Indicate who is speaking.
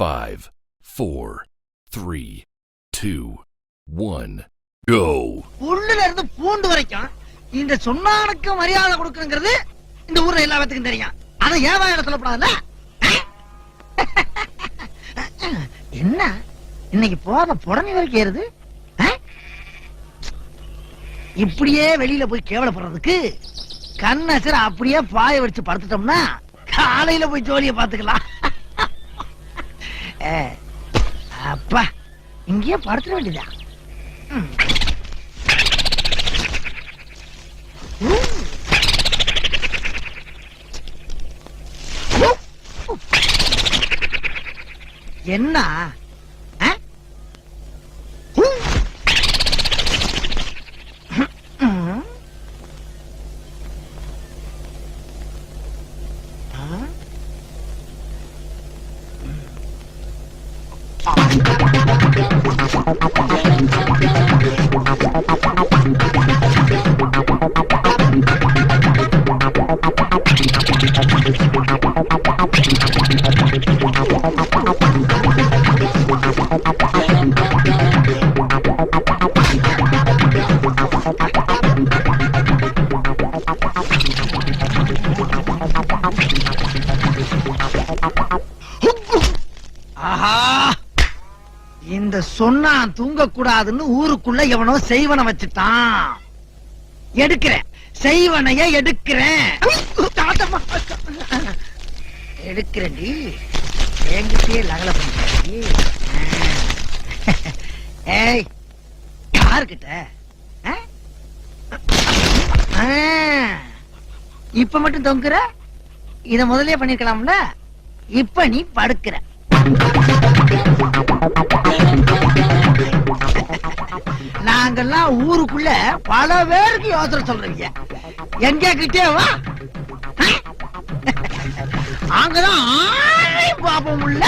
Speaker 1: 5, 4, 3, 2, 1, go.
Speaker 2: உள்ளுல இருந்து பூண்டு வரைக்கும் இந்த சொன்னானுக்கு மரியாதை கொடுக்கணுங்கிறது இந்த ஊர்ல எல்லா பேத்துக்கும் தெரியும். அதை ஏன் வாயில சொல்லப்படாதுல்ல? என்ன இன்னைக்கு போத புடனி வரைக்கும் ஏறுது? இப்படியே வெளியில போய் கேவலப்படுறதுக்கு கண்ணசர் அப்படியே பாய வச்சு படுத்துட்டோம்னா காலையில போய் ஜோலியை பாத்துக்கலாம். அப்பா இங்கேயே படுத்துட வேண்டியதா? என்ன இந்த சொன்னா தூங்க கூடாதுன்னு ஊருக்குள்ள எவனோ செய்வன வச்சுட்டான். எடுக்கிறேன், செய்வனைய எடுக்கிறேன். எடுக்கிறேன்டி, என்கிட்டயே லகல பண்ணி. ஏய் யாருக்கிட்ட? இப்ப மட்டும் தொங்குற? இத முதலே பண்ணிருக்கலாம்ல. இப்ப நீ படுக்கிற. நாங்கெல்லாம் ஊருக்குள்ள பல பேருக்கு யோசனை சொல்றீங்க. எங்க கிட்டே வா, அங்கதான் பாப்போம் உள்ள.